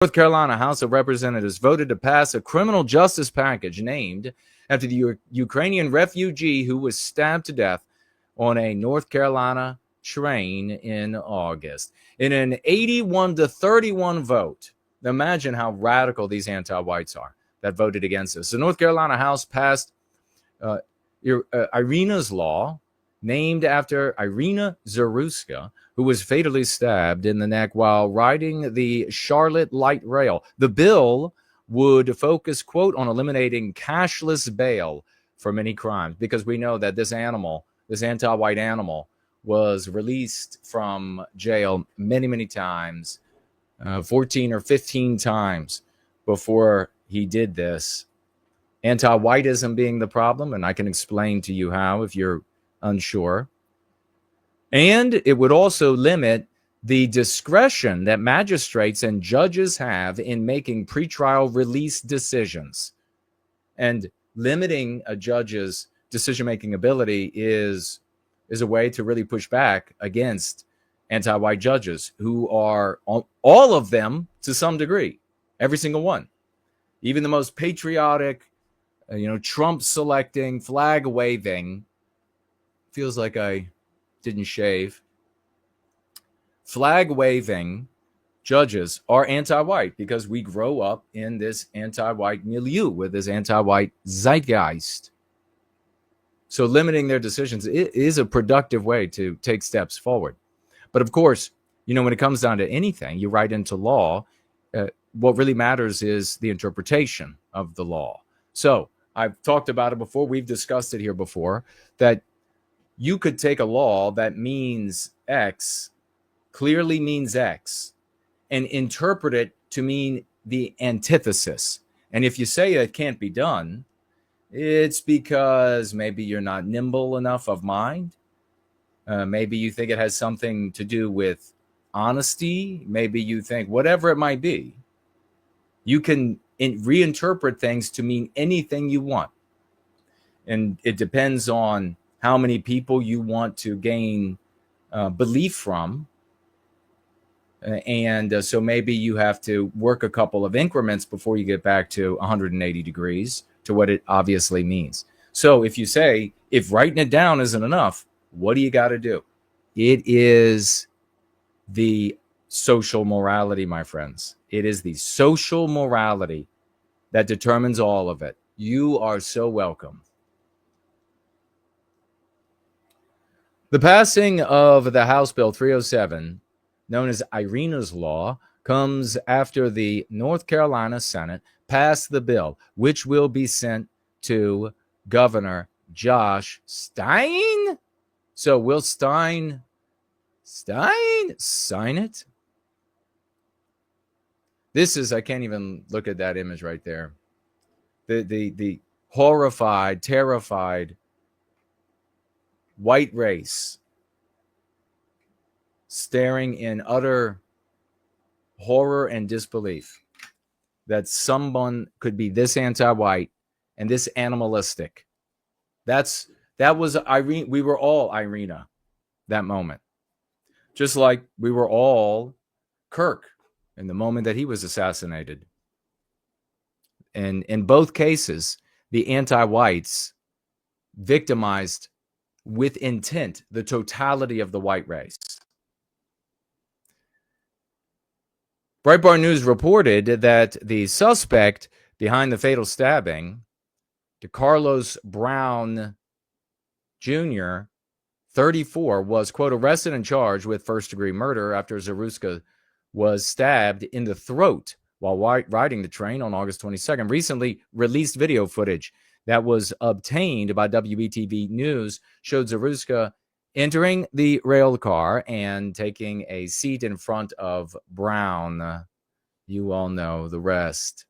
North Carolina House of Representatives voted to pass a criminal justice package named after the Ukrainian refugee who was stabbed to death on a North Carolina train in August. In an 81-31 vote, imagine how radical these anti-whites are that voted against this. The North Carolina House passed Iryna's law, named after Iryna Zeruska, who was fatally stabbed in the neck while riding the Charlotte light rail. The bill would focus, quote, on eliminating cashless bail for many crimes, because we know that this anti-white animal, was released from jail many, many times, 14 or 15 times before he did this. Anti-whiteism being the problem, and I can explain to you how if you're unsure. And it would also limit the discretion that magistrates and judges have in making pretrial release decisions. And limiting a judge's decision-making ability is a way to really push back against anti-white judges, who are all of them to some degree, every single one, even the most patriotic, Trump selecting, flag waving. Feels like I didn't shave. Flag waving judges are anti-white because we grow up in this anti-white milieu with this anti-white zeitgeist. So limiting their decisions is a productive way to take steps forward. But of course, when it comes down to anything, you write into law, what really matters is the interpretation of the law. So I've talked about it before. We've discussed it here before, that you could take a law that means X, clearly means X, and interpret it to mean the antithesis. And if you say it can't be done, it's because maybe you're not nimble enough of mind. Maybe you think it has something to do with honesty. Maybe you think whatever it might be. You can reinterpret things to mean anything you want. And it depends on how many people you want to gain belief from. And so maybe you have to work a couple of increments before you get back to 180 degrees to what it obviously means. So if you say, if writing it down isn't enough, what do you got to do? It is the social morality, my friends. It is the social morality that determines all of it. You are so welcome. The passing of the House Bill 307, known as Iryna's Law, comes after the North Carolina Senate passed the bill, which will be sent to Governor Josh Stein. So will Stein sign it? This is, I can't even look at that image right there. The horrified, terrified white race staring in utter horror and disbelief that someone could be this anti-white and this animalistic. That was Iryna. We were all Iryna that moment. Just like we were all Kirk in the moment that he was assassinated. And in both cases, the anti-whites victimized with intent the totality of the white race. Breitbart News reported that the suspect behind the fatal stabbing, DeCarlos Brown Jr., 34, was, quote, arrested and charged with first-degree murder after Zeruska was stabbed in the throat while riding the train on August 22nd. Recently released video footage that was obtained by WBTV News showed Zeruska entering the rail car and taking a seat in front of Brown. You all know the rest.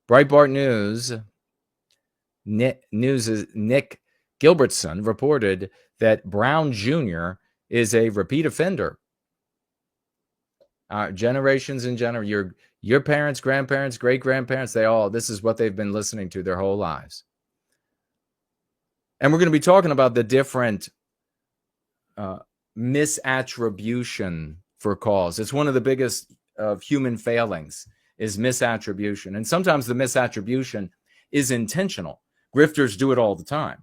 Breitbart News' Nick Gilbertson reported that Brown Jr. is a repeat offender. Generations in general, your parents, grandparents, great-grandparents, this is what they've been listening to their whole lives. And we're going to be talking about the different misattribution for cause. It's one of the biggest of human failings is misattribution. And sometimes the misattribution is intentional. Grifters do it all the time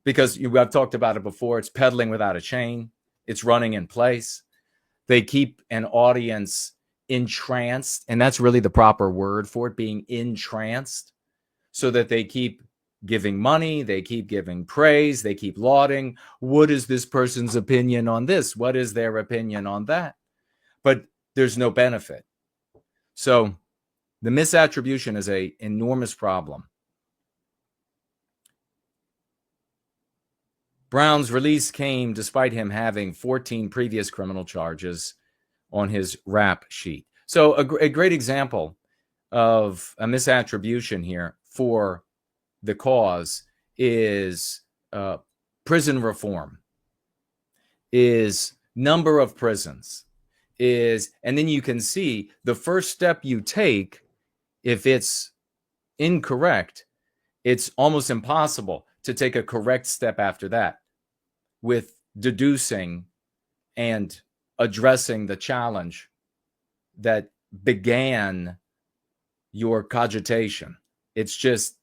because I've talked about it before. It's peddling without a chain. It's running in place. They keep an audience entranced, and that's really the proper word for it, being entranced, so that they keep giving money, they keep giving praise, they keep lauding. What is this person's opinion on this? What is their opinion on that? But there's no benefit. So the misattribution is an enormous problem. Brown's release came despite him having 14 previous criminal charges on his rap sheet. So a great example of a misattribution here for the cause is prison reform, is number of prisons, and then you can see the first step you take, if it's incorrect, it's almost impossible to take a correct step after that with deducing and addressing the challenge that began your cogitation. It's just,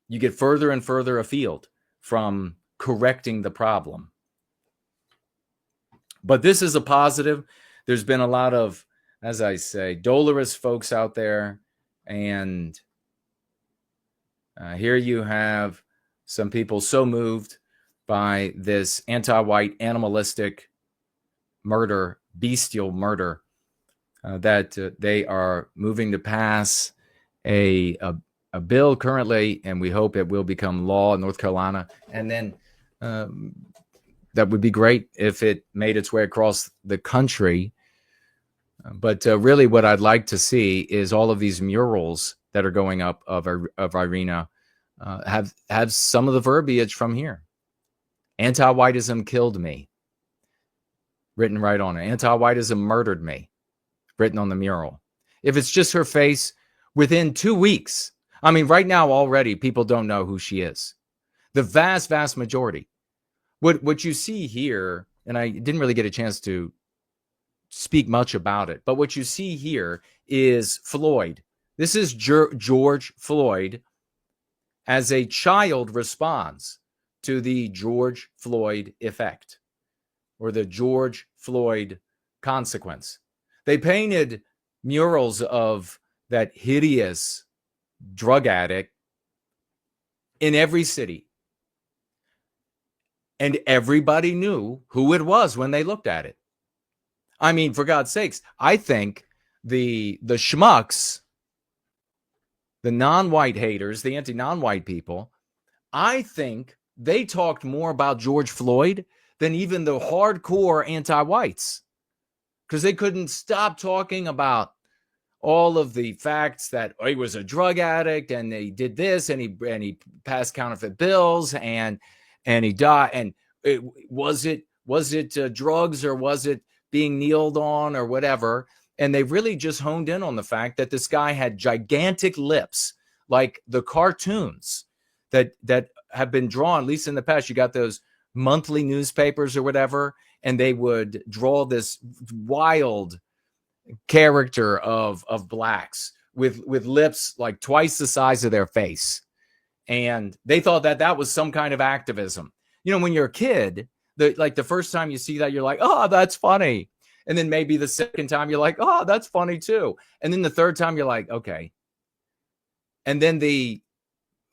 you get further and further afield from correcting the problem. But this is a positive. There's been a lot of, as I say, dolorous folks out there. And here you have some people so moved by this anti-white, animalistic murder, bestial murder, that they are moving to pass a bill currently, and we hope it will become law in North Carolina. And then that would be great if it made its way across the country. But really what I'd like to see is all of these murals that are going up of Iryna have some of the verbiage from here. Anti-whiteism killed me, written right on it. Anti-whiteism murdered me, written on the mural. If it's just her face, within 2 weeks, I mean, right now already people don't know who she is. The vast, vast majority. What you see here, and I didn't really get a chance to speak much about it, but what you see here is Floyd. This is George Floyd as a child responds to the George Floyd effect, or the George Floyd consequence. They painted murals of that hideous drug addict in every city. And everybody knew who it was when they looked at it. I mean, for God's sakes, I think the schmucks, the non-white haters, the anti-non-white people, I think they talked more about George Floyd than even the hardcore anti-whites, because they couldn't stop talking about all of the facts that he was a drug addict and he did this and he passed counterfeit bills and he died. And was it drugs, or was it being kneeled on or whatever? And they really just honed in on the fact that this guy had gigantic lips, like the cartoons that have been drawn, at least in the past. You got those monthly newspapers or whatever, and they would draw this wild character of blacks with lips like twice the size of their face. And they thought that was some kind of activism. You know, when you're a kid, the first time you see that, you're like, oh, that's funny. And then maybe the second time you're like, oh, that's funny too. And then the third time you're like, okay. And then the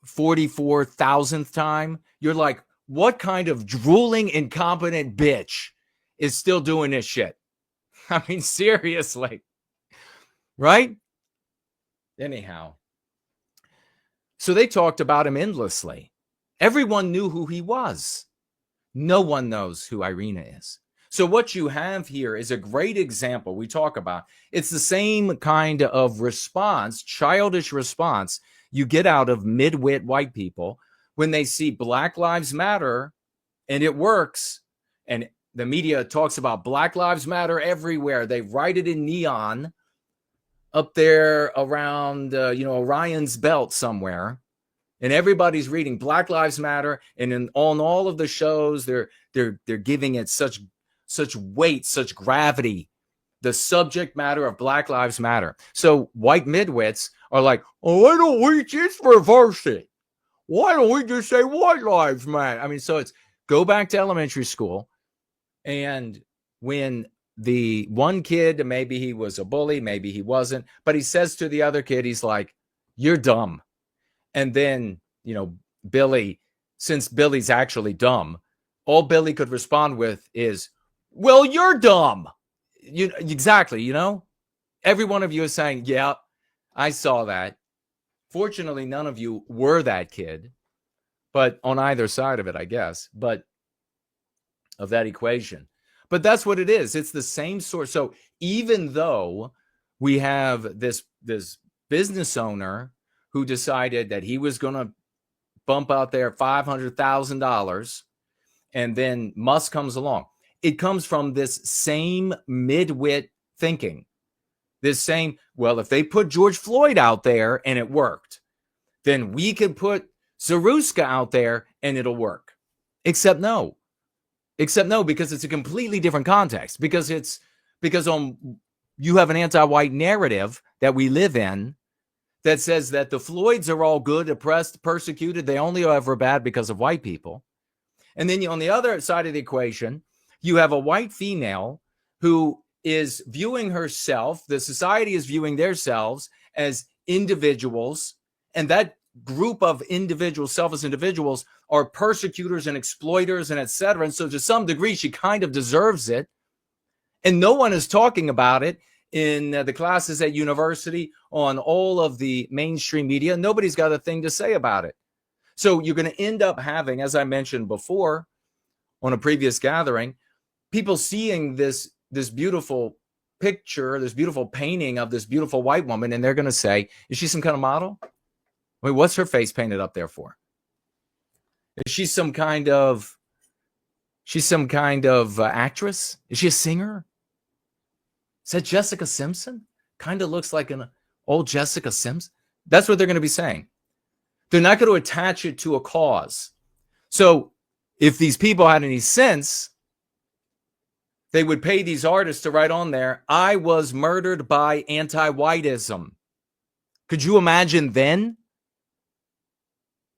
44,000th time, you're like, what kind of drooling, incompetent bitch is still doing this shit? I mean, seriously. Right? Anyhow. So they talked about him endlessly. Everyone knew who he was. No one knows who Iryna is. So what you have here is a great example we talk about. It's the same kind of response, childish response, you get out of mid-wit white people when they see Black Lives Matter and it works, and the media talks about Black Lives Matter everywhere. They write it in neon up there around, Orion's belt somewhere. And everybody's reading Black Lives Matter. And on all of the shows, they're giving it such weight, such gravity. the subject matter of Black Lives Matter. So white midwits are like, oh, why don't we just reverse it? Why don't we just say white lives matter? I mean, so it's go back to elementary school. And when the one kid, maybe he was a bully, maybe he wasn't, but he says to the other kid, he's like, you're dumb. And then, Billy, since Billy's actually dumb, all Billy could respond with is, well, you're dumb. Exactly, every one of you is saying, yeah, I saw that. Fortunately, none of you were that kid, but on either side of it, I guess, but of that equation. But that's what it is. It's the same sort. So even though we have this business owner who decided that he was going to bump out there $500,000, and then Musk comes along, it comes from this same midwit thinking. This same, well, if they put George Floyd out there and it worked, then we could put Zeruska out there and it'll work. Except no, because it's a completely different context. Because you have an anti-white narrative that we live in that says that the Floyds are all good, oppressed, persecuted. They only are ever bad because of white people. And then on the other side of the equation, you have a white female who is viewing herself, the society is viewing themselves as individuals, and that group of individuals, selfless individuals, are persecutors and exploiters and etc. And so to some degree, she kind of deserves it. And no one is talking about it in the classes at university, on all of the mainstream media. Nobody's got a thing to say about it. So you're going to end up having, as I mentioned before on a previous gathering, people seeing this beautiful picture, this beautiful painting of this beautiful white woman, and they're going to say, is she some kind of model? I mean, what's her face painted up there for? Is she some kind of actress? Is she a singer? Is that Jessica Simpson? Kind of looks like an old Jessica Simpson. That's what they're going to be saying. They're not going to attach it to a cause. So if these people had any sense, they would pay these artists to write on there, I was murdered by anti-whiteism. Could you imagine then?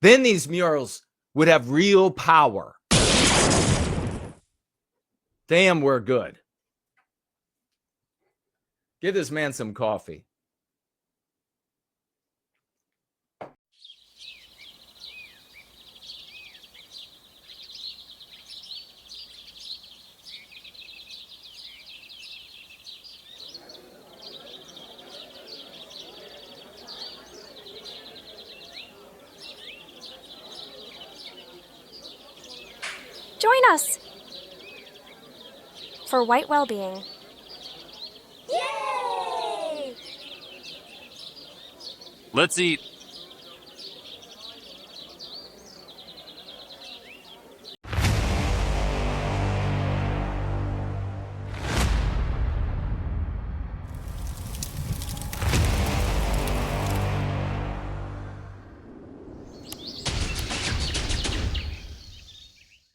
Then these murals would have real power. Damn, we're good. Give this man some coffee. Join us for white well-being. Yay! Let's eat